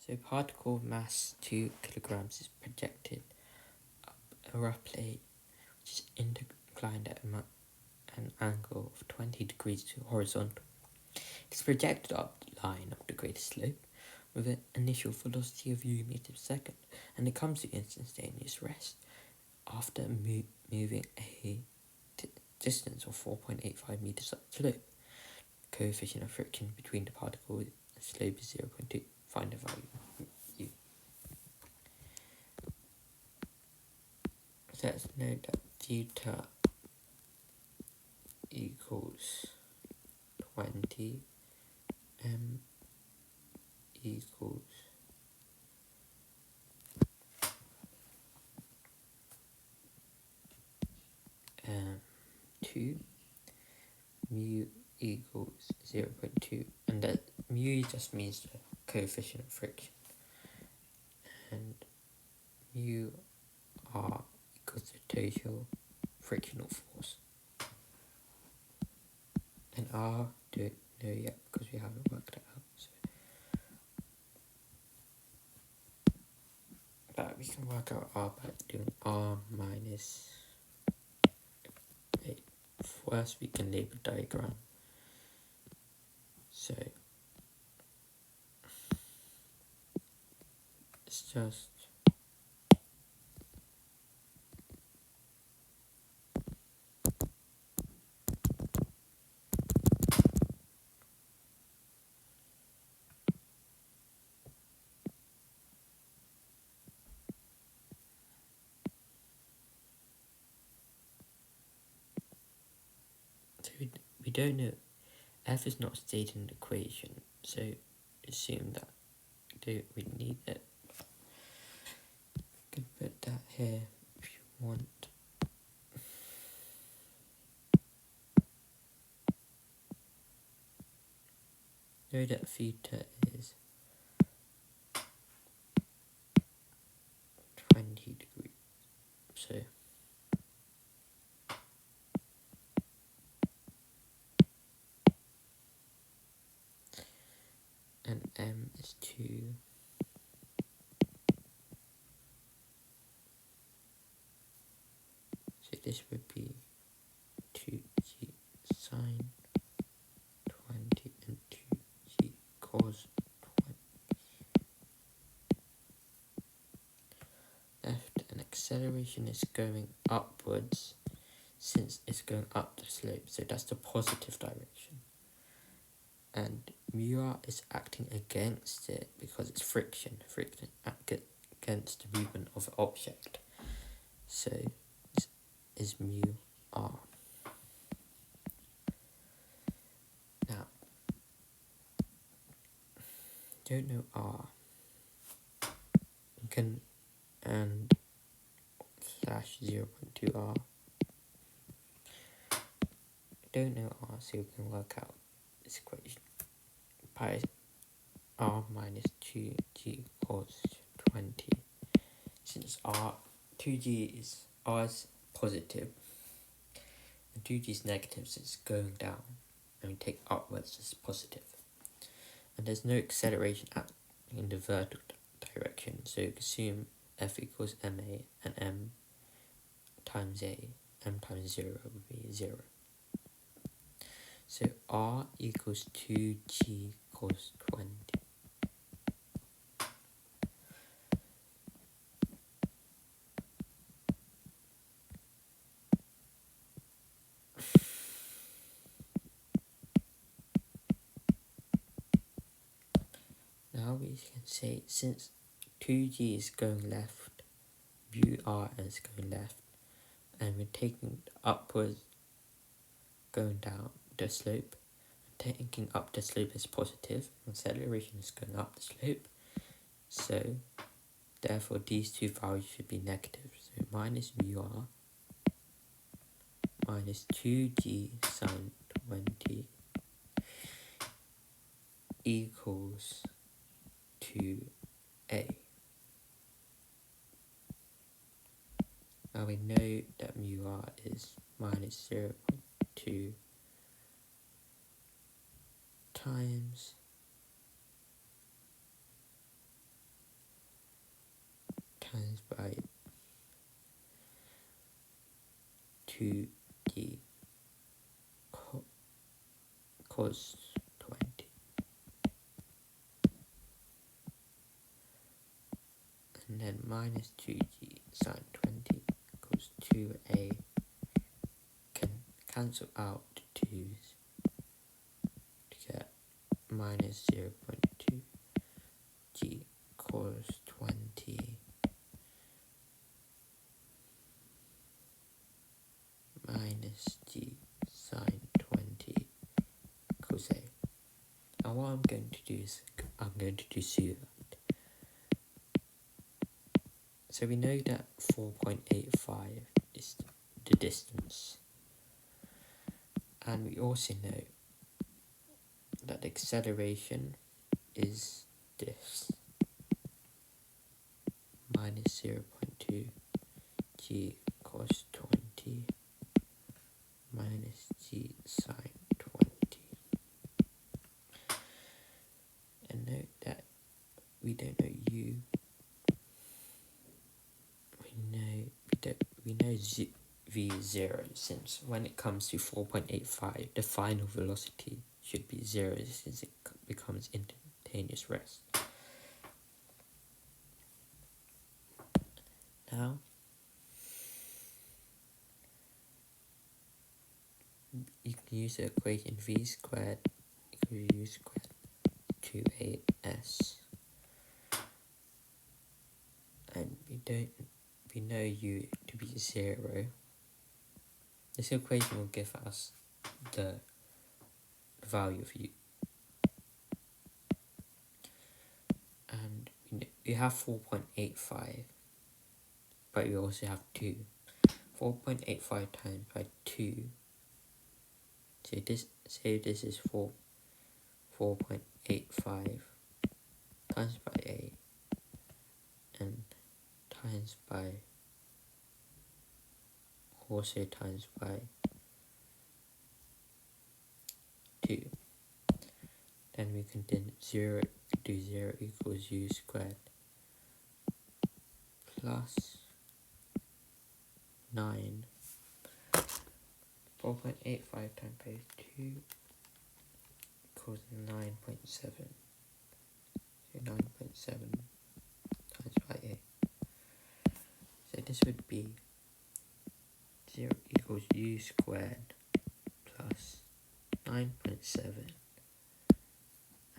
So particle mass 2 kilograms is projected up a rough plate which is inclined at an angle of 20 degrees to horizontal. It is projected up the line of the greatest slope with an initial velocity of u meters per second, and it comes to instantaneous rest after moving a distance of 4.85 meters up the slope. The coefficient of friction between the particle and slope is 0.2. Find the value u. So let's note that theta equals 20, m equals 2, mu equals 0.2, and that mu just means the coefficient of friction, and mu r equals the total frictional force, and r don't know yet because we haven't worked it out, so but we can work out r by doing r minus. First we can label diagram. So it's just so we don't know. F is not stated in the equation, so assume that we need it. You can put that here if you want. Know that theta is 20 degrees, so and m is 2. So this would be 2g sine 20 and 2g cos 20. Left, and acceleration is going upwards since it's going up the slope, so that's the positive direction. And mu r is acting against it because it's friction against the movement of an object. So this is mu r. Now, don't know r. You can and slash 0.2 r. Don't know r, so you can work out this equation. Pi r minus 2g cos 20. Since r 2g is r is positive and 2g is negative, so it's going down, and we take upwards as positive. And there's no acceleration in the vertical direction, so you assume f equals ma, and m times a, m times 0 would be 0. So r equals 2g cos 20. Now we can say, since 2g is going left, mu r is going left, and we're taking upwards, going down the slope, taking up the slope is positive, acceleration is going up the slope, so therefore these two values should be negative. So minus mu r minus 2g sine 20 equals 2a. Now we know that mu r is minus 0.2 times by 2g cos 20. And then minus 2g sine 20 equals 2a. Can cancel out 2's to get minus 0.2 g cos 20 minus g sine 20 equals a. Now what I'm going to do is I'm going to do that. So we know that 4.85 is the distance, and we also know that the acceleration is this, minus 0.2 g cos 20 minus g sine 20. And note that we don't know u. We know v is 0, since when it comes to 4.85, the final velocity should be 0 since it becomes instantaneous rest. Now, you can use the equation v squared equals u squared 2as, and we know u to be 0. This equation will give us the value of u, and we have 4.85, but we also have 2. 4.85 times by 2, say this is 4.85 times by a, and times by also times by 2. Then we can do 0 equals u squared plus 9. 4.85 times by 2 equals 9.7. So 9.7 times by a. So this would be 0 equals u squared plus 9.7.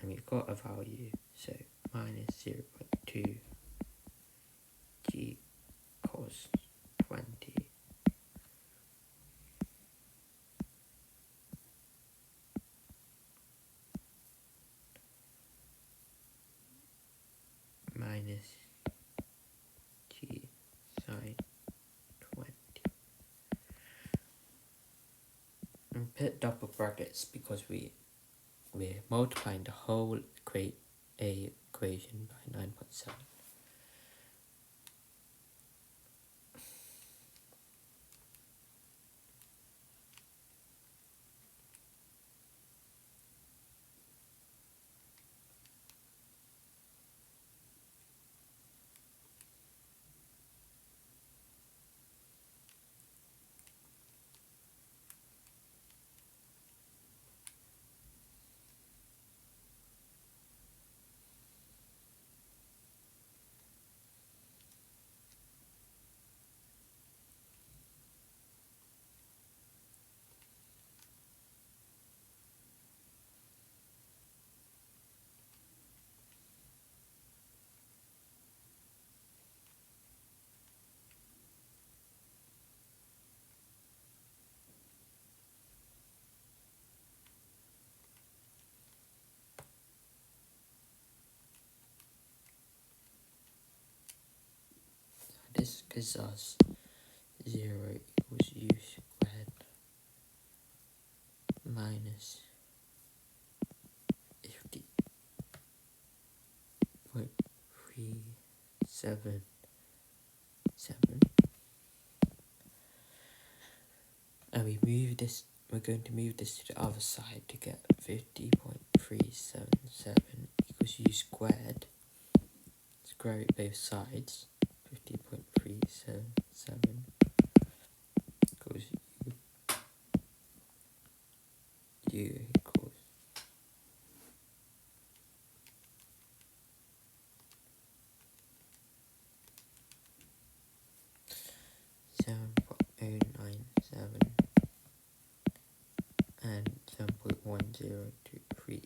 And we've got a value, so minus 0.2 g cos 20 minus g sine 20. And put double brackets because we're multiplying the whole equation by 9.7. This gives us 0 equals u squared minus 50.377. And we're going to move this to the other side to get 50.377 equals u squared. Square it both sides, 50.377 7 equals u equals 7.097 and 7.1023